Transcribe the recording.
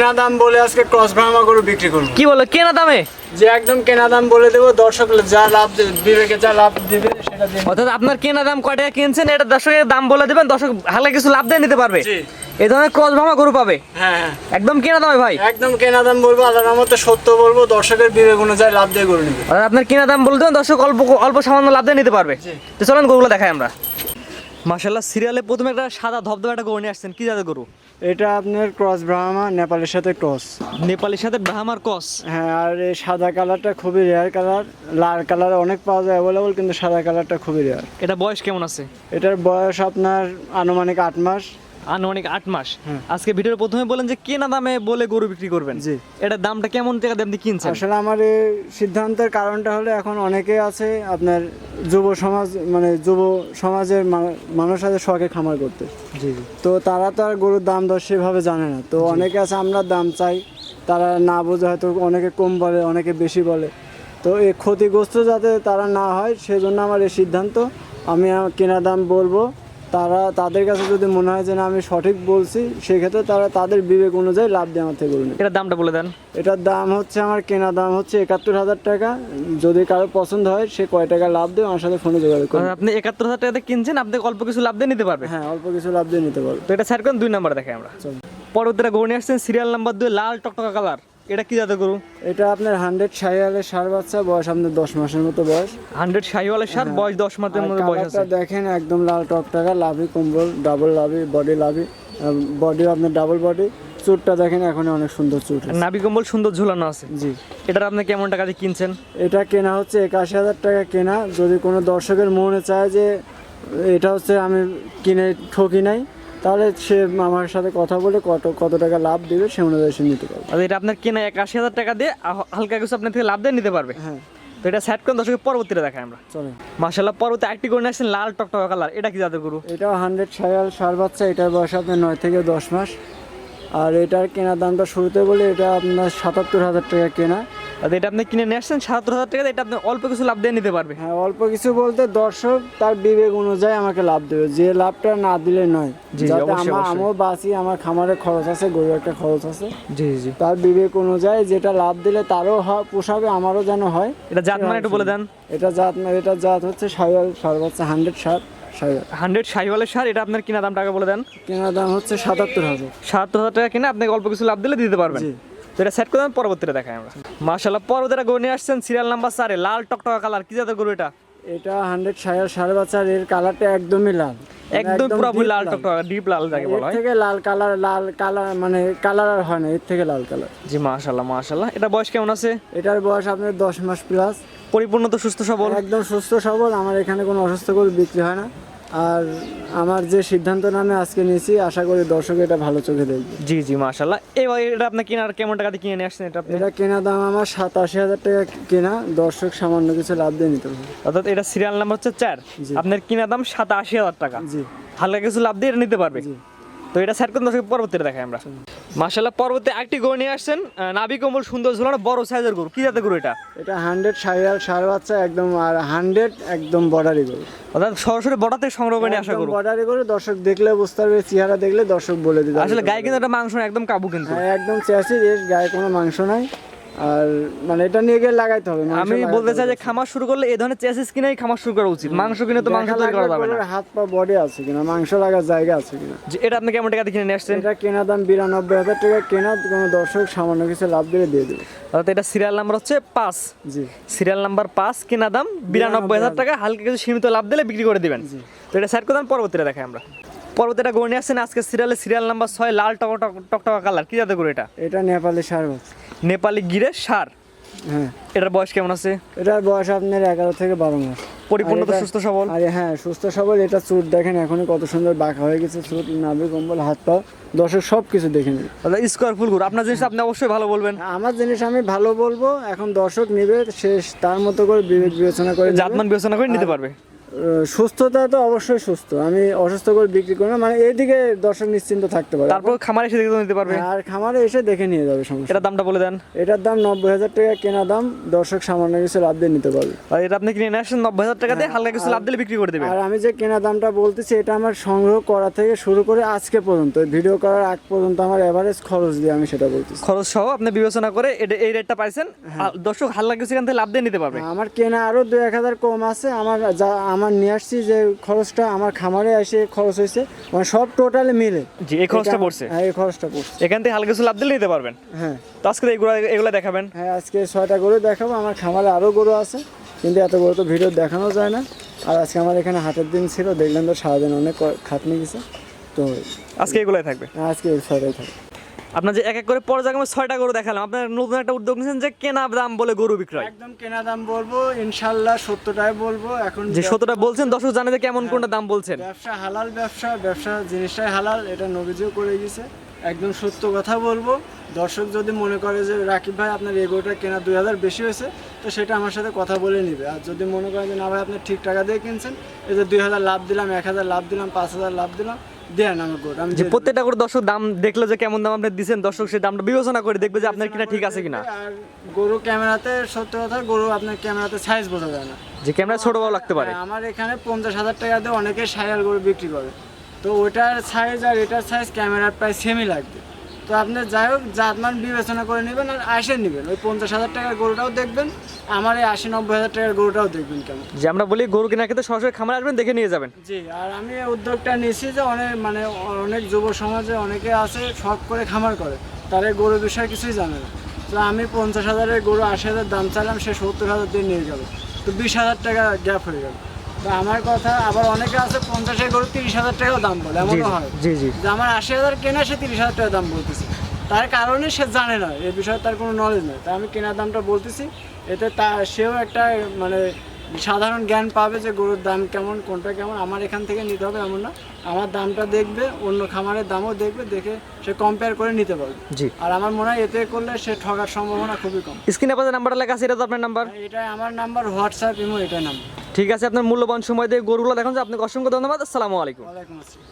কেনা দাম বলে আজকে ক্রস ব্রাহ্মা গরু বিক্রি করব। কি বলো কেনা দামে? যে একদম কেনা দাম বলে দেবো, দর্শক যা লাভ বিবেকে যা লাভ দেবে সেটা দেবে। অর্থাৎ আপনার কেনা দাম কয় টাকা কিনছেন এটা দর্শকের দাম বলে দেবেন, দর্শক হালকা কিছু লাভ দিয়ে নিতে পারবে। জি। এই ধরনের ক্রস ভামা গরু পাবে। হ্যাঁ, একদম কেনা দামে ভাই। একদম কেনা দাম বলবো, আল্লাহর রহমতে সত্য বলবো, দর্শকের বিবেক অনুযায়ী লাভ দিয়ে গরু নেবে। অর্থাৎ আপনার কেনা দাম বলে দেবেন, দর্শক অল্প অল্প সামান্য লাভ দিয়ে নিতে পারবে। জি। তো চলেন গরুগুলো দেখাই আমরা। মাশাআল্লাহ, সিরিয়ালে প্রথমে একটা সাদা ধবধবে একটা গরু নিয়ে আসছেন। কি জাতের গরু? এটা আপনার ক্রস ব্রাহ্মা, নেপালের সাথে ক্রস। নেপালের সাথে ব্রাহ্মার ক্রস। হ্যাঁ, আর এই সাদা কালারটা খুবই রেয়ার কালার। লাল কালার অনেক পাওয়া যায় অ্যাভেলেবল, কিন্তু সাদা কালারটা খুবই রেয়ার। এটা বয়স কেমন আছে? এটার বয়স আপনার আনুমানিক 8 মাস। আনুমানিক 8 মাস। হ্যাঁ। আজকে ভিডিওর প্রথমে বলেন যে কেনা দামে বলে গরু বিক্রি করবেন। জি। এটার দামটা কেমন টাকা দিয়ে আপনি কিনছেন? আসলে আমার এই সিদ্ধান্তের কারণটা হলো, এখন অনেকে আছে আপনার যুব সমাজ, মানে যুব সমাজের মানুষ আছে শখে খামার করতে। জি জি। তো তারা তো আর গরুর দাম দর সেভাবে জানে না। তো অনেকে আছে আমরা দাম চাই, তারা না বোঝে, হয়তো অনেকে কম বলে, অনেকে বেশি বলে। তো এই ক্ষতিগ্রস্ত যাতে তারা না হয় সেজন্য আমার এই সিদ্ধান্ত। আমি কেনা দাম বলবো, তাদের কাছে যদি মনে হয় যে না আমি সঠিক বলছি, সেক্ষেত্রে তারা তাদের বিবেক অনুযায়ী লাভ দিয়ে আমার থেকে গরু নেবে। এটার দামটা বলে দেন। এটার দাম হচ্ছে, আমার কেনা দাম হচ্ছে 71,000 টাকা। যদি কারো পছন্দ হয় সে কয় টাকা লাভ দেবে আমার সাথে ফোনে যোগাযোগ করবে। আপনি 71,000 টাকা দিয়ে কিনছেন, আপনি অল্প কিছু লাভ দিয়ে নিতে পারবে। হ্যাঁ, অল্প কিছু লাভ দিয়ে নিতে পারবে। তো এটা সাইড করেন, 2 নাম্বার দেখাই আমরা। পরবর্তীটা গরু নিয়ে আসছেন সিরিয়াল নাম্বার 2, লাল টকটকা কালার। এটা কি জাতের গরু? এটা আপনার 100 শাহিওয়ালের ষাঁড় বাচ্চা, বয়স আপনার 10 মাসের মতো বয়স। 100 শাহিওয়ালের সার, বয়স 10 মাসের মতো বয়স আছে। কালারটা দেখেন একদম লাল টকটকা, লাভি কম্বল, ডাবল লাভি, বডি লাভি, বডি আপনার ডাবল বডি। চুটটা দেখেন এখন অনেক সুন্দর চুট। নাভি কম্বল সুন্দর ঝুলানো আছে। জি। এটার আপনি কেমন টাকা দিয়ে কিনছেন? এটা কেনা হচ্ছে 81,000 টাকা কেনা। যদি কোনো দর্শকের মনে চায় যে এটা হচ্ছে আমি কিনে ঠকি নাই, তাহলে সে আমার সাথে কথা বলে কত টাকা লাভ দিবে সে অনুযায়ী সে নিতে পারবে। আর এটা আপনার কেনা 81,000 টাকা দিয়ে হালকা কিছু আপনার থেকে লাভ দিয়ে নিতে পারবে। হ্যাঁ, তো এটা সেট করে দর্শকের পরবর্তীতে দেখাই আমরা। চলেন। মাশাআল্লাহ, পরবর্তী আরেকটি গরু নিয়ে আসছেন লাল টকটকা কালার। এটা কি জাতের গরু? এটাও 100 শাহিওয়াল ষাঁড় বাচ্চা। এটার বয়স আপনার 9 থেকে 10 মাস। আর এটার কেনার দামটা শুরুতে বলি, এটা আপনার 77,000 টাকা কেনা। আর এটা আপনি কিনে নিয়ে আসছেন 77,000 টাকা দিয়ে, এটা আপনি অল্প কিছু লাভ দিয়ে নিতে পারবে। হ্যাঁ, অল্প কিছু বলতে দর্শক তার বিবেক অনুযায়ী আমাকে লাভ দেবে, যে লাভটা না দিলে নয়। জি, যাতে অবশ্যই, অবশ্যই। আমিও বাঁচি, আমার খামারে খরচ আছে, গরু একটা খরচ আছে। জি জি। তার বিবেক অনুযায়ী যেটা লাভ দিলে তারও পোষাবে, আমারও যেন হয়। এটা জাত মানে একটু বলে দেন। এটা জাত না, এটা জাত হচ্ছে শাহিওয়াল ষাঁড় বাচ্চা, 100 ষাঁড় শাহিওয়াল। 100 শাহিওয়ালের সার। এটা আপনার কিনা দাম টাকা বলে দেন। কেনার দাম হচ্ছে 77,000। 77,000 টাকা কিনে আপনি অল্প কিছু লাভ দিলে দিতে পারবেন। জি। তো এটা সেট করে দেন, পরবর্তীতে দেখাই আমরা। মাশাআল্লাহ, পরবর্তীটা গরু নিয়ে আসছেন সিরিয়াল নাম্বার 4, লাল টকটকা কালার। কি জাতের গরু এটা? এটা 100 শাহিওয়াল ষাঁড় বাচ্চা। এর কালারটা একদমই লাল, একদম পুরোপুরি deep লাল টকটকা, ডিপ লাল যাকে বলা এর হয়। থেকে লাল কালার মানে কালার আর হয় না, এর থেকে লাল কালার। জি, মাশাআল্লাহ মাশাআল্লাহ। এটা বয়স কেমন আছে? এটার বয়স আপনার 10 মাস প্লাস। পরিপূর্ণ তো সুস্থ সবল? একদম সুস্থ সবল। আমার এখানে কোনো অসুস্থ গরু বিক্রি হয় না। আর আমার যে সিদ্ধান্ত নামে আজকে নিয়েছি, আশা করি দর্শক এটা ভালো চোখে দেখবে। জি জি, মাশাআল্লাহ। এবার এটা আপনি কিনার কেমন টাকা দিয়ে কিনে নিয়ে আসছেন? এটা আপনি এটা কেনা দাম আমার 87,000 টাকা কেনা। দর্শক সামান্য কিছু লাভ দিয়ে নিতে হবে। অর্থাৎ এটা সিরিয়াল নাম্বার হচ্ছে 4, জি। আপনার কিনা দাম 87,000 টাকা। জি। হালকা কিছু লাভ দিয়ে এটা নিতে পারবে। জি। তো এটা সেট করে দর্শক পরবর্তীতে দেখাই আমরা। মাশাআল্লাহ, পরবর্তী আরেকটি গরু নিয়ে আসছেন, নাভি কম্বল সুন্দর ঝুলানো বড় সাইজের গরু। কি জাতের গরু এটা? এটা 100 শাহিওয়াল ষাঁড় বাচ্চা একদম, আর 100 একদম বর্ডারি গরু। অর্থাৎ সরাসরি বর্ডার থেকে সংগ্রহ করে নিয়ে আসা গরু। বর্ডারি গরু। দর্শক দেখলে বুঝতে পারবে, চেহারা দেখলে দর্শক বলে দিতে পারবে। আসলে গায়ে কিন্তু একটা মাংস না, একদম কাবু কিন্তু। হ্যাঁ, একদম চেঁচি, এর গায়ে কোনো মাংস নাই। আর মানে এটা নিয়ে গিয়ে লাগাইতে হবে। মাংস আমি লাগাইতে বলতে চাই যে হবে। খামার শুরু করলে এই ধরনের চেসিস কিনেই খামার শুরু করা উচিত। মাংস কিনে তো মাংস দেখা তৈরি করা লাগবে যাবে না। গরুর হাত পা বডি আছে কিনা, মাংস লাগার জায়গা আছে কিনা। যে এটা আপনি কেমন টাকা দিয়ে কিনে নিয়ে আসছেন? এটা কেনা দাম 92,000 টাকা কেনা। কোনো দর্শক সামান্য কিছু লাভ দিলে দিয়ে দেবে। অর্থাৎ এটা সিরিয়াল নাম্বার হচ্ছে 5। জি। সিরিয়াল নাম্বার 5, কেনা দাম 92,000 টাকা, হালকা কিছু সীমিত লাভ দিলে বিক্রি করে দিবেন। তো এটা সেট করে দেন, পরবর্তীটা দেখাই আমরা। পরবর্তীটা গরু নিয়ে আসছেন আজকে সিরিয়াল নাম্বার 6, লাল টকটকা কালার। কি জাতের গরু এটা? এটা নেপালি ষাঁড় বাচ্চা। নেপালি গিরের সার। হ্যাঁ। এটার বয়স কেমন আছে? এটার বয়স আপনার 11 থেকে 12 মাস। পরিপূর্ণ তো সুস্থ সবল? আরে হ্যাঁ, সুস্থ সবল। এটা চুট দেখেন এখনই কত সুন্দর বাঁকা হয়ে গেছে। চুট, নাভি কম্বল, হাত পা, দর্শক সব কিছু দেখে নেবে। অর্থাৎ স্কোয়ার ফুল গরু। আপনার জিনিস আপনি অবশ্যই ভালো বলবেন। আমার জিনিস আমি ভালো বলবো। এখন দর্শক নিবে, শেষ তার মতো করে বিবেক বিবেচনা করে নেবে। জাতমান বিবেচনা করে নিতে পারবে। সুস্থতা তো অবশ্যই সুস্থ, আমি অসুস্থ করে বিক্রি করি না, মানে এইদিকে দর্শক নিশ্চিন্ত থাকতে পারে। তারপর খামারে এসে দেখে নিতে পারবে। আর খামারে এসে দেখে নিয়ে যাবে, সমস্যা। এটার দামটা বলে দেন। এটার দাম 90,000 টাকা কেনা দাম, দর্শক সামান্য কিছু লাভ দিয়ে নিতে পারবে। আর এটা আপনি কিনে নিয়ে আসেন 90,000 টাকা দিয়ে, হালকা কিছু লাভ দিলে বিক্রি করে দেবেন। আর আমি যে কেনা দামটা বলতেছি, এটা আমার সংগ্রহ করা থেকে শুরু করে আজকে পর্যন্ত, ভিডিও করার আগ পর্যন্ত আমার এভারেজ খরচ দিয়ে আমি সেটা বলতেছি। খরচ সহ আপনি বিবেচনা করে এটা এই রেটটা পাইছেন, দর্শক হালকা কিছু এখান থেকে লাভ দিয়ে নিতে পারবে। আমার কেনা আরো 2-1,000 কম আছে। আমার নিয়ে আসছি যে খরচটা আমার খামারে এসে খরচ হয়েছে, মানে সব টোটালে মিলে জি এই খরচটা পড়ছে। হ্যাঁ, এই খরচটা পড়ছে। এখান থেকে হালকা কিছু লাভ দিলে নিতে পারবেন। হ্যাঁ, তো আজকে এগুলো দেখাবেন। হ্যাঁ, আজকে 6টা গরু দেখাবো। আমার খামারে আরো গরু আছে, কিন্তু এত গরু তো ভিডিও দেখানো যায় না। আর আজকে আমার এখানে হাটের দিন ছিল, দেখলেন তো সারাদিন অনেক খাটনি গেছে, তো আজকে এগুলোই থাকবে। আজকে 6টাই থাকে। আপনার যে এক এক করে পর্যায়ক্রমে 6টা গরু দেখালাম, আপনার নতুন একটা উদ্যোগ নিয়েছেন যে কেনা দাম বলে গরু বিক্রয়। একদম কেনা দাম বলবো, ইনশাল্লাহ 70টাই বলবো। এখন যে 17টা বলছেন, দর্শক জানে যে কেমন কোনটা দাম বলছেন। ব্যবসা হালাল, ব্যবসা জিনিসটাই হালাল, এটা নবীজিও করে গেছে। একদম সত্য কথা বলবো। দর্শক যদি মনে করে যে রাকিব ভাই আপনার এই গরুটা কেনা 2,000 বেশি হয়েছে, তো সেটা আমার সাথে কথা বলে নিবে। আর যদি মনে করেন যে না ভাই আপনি ঠিক টাকা দিয়ে কিনছেন, এই যে 2,000 লাভ দিলাম, 1,000 লাভ দিলাম, 5,000 লাভ দিলাম, দেন আমার গরুটা আমি যে প্রত্যেকটা করে দর্শক দাম দেখলে যে কেমন দাম আপনি দিচ্ছেন, দর্শক সেই দামটা বিবেচনা করে দেখবে যে আপনার কিনা ঠিক আছে কিনা। আর গরু ক্যামেরাতে, সত্য কথা, গরু আপনার ক্যামেরাতে সাইজ বোঝা যায় না, যে ক্যামেরা ছোট বড় লাগতে পারে। আমার এখানে 50,000 টাকা দিয়ে অনেকে সাইয়াল গরু বিক্রি করে, তো ওটার সাইজ আর এটার সাইজ ক্যামেরার প্রায় সেমই লাগবে। তো আপনি যাই হোক জাতমান বিবেচনা করে নেবেন আর আসে নেবেন, ওই 50,000 টাকার গরুটাও দেখবেন, আমার এই 80-90,000 টাকার গরুটাও দেখবেন কেমন। যে আমরা বলি গরু কেনার ক্ষেত্রে সরাসরি খামারে আসবেন, দেখে নিয়ে যাবেন। জি, আর আমি এই উদ্যোগটা নিয়েছি যে অনেক যুব সমাজে অনেকে আছে শখ করে খামার করে, তারা এই গরুর বিষয়ে কিছুই জানে না। তো আমি 50,000-এর গরু 80,000 দাম চাইলাম, সে 70,000 দিয়ে নিয়ে গেল, তো 20,000 টাকা গ্যাপ হয়ে গেল। তো আমার কথা, আবার অনেকে আছে 50-এর গরু 30,000 টাকাও দাম বলে, এমনও হয় জি জি। যে আমার 80,000 কেনা, সে 30,000 টাকা দাম বলতেছে। তার কারণে সে জানে না, এই বিষয়ে তার কোনো নলেজ নেই। তাই আমি কেনার দামটা বলতেছি, এতে সেও একটা মানে সাধারণ জ্ঞান পাবে যে গরুর দাম কেমন, কোনটা কেমন। আমার এখান থেকে নিতে হবে এমন না, আমার দামটা দেখবে, অন্য খামারের দামও দেখবে, দেখে সে কম্পেয়ার করে নিতে পারবে। জি। আর আমার মনে হয় এতে করলে সে ঠকার সম্ভাবনা খুবই কম। স্ক্রিনে আপনাদের নাম্বারটা লেখা আছে, এটা তো আপনার নাম্বার। এটাই আমার নাম্বার, হোয়াটসঅ্যাপ, ইমো, এটাই নাম্বার। ঠিক আছে, আপনার মূল্যবান সময় দিয়ে গরুগুলো দেখান, যে আপনাকে অসংখ্য ধন্যবাদ। আসসালামু আলাইকুম। ওয়ালাইকুম আসসালাম।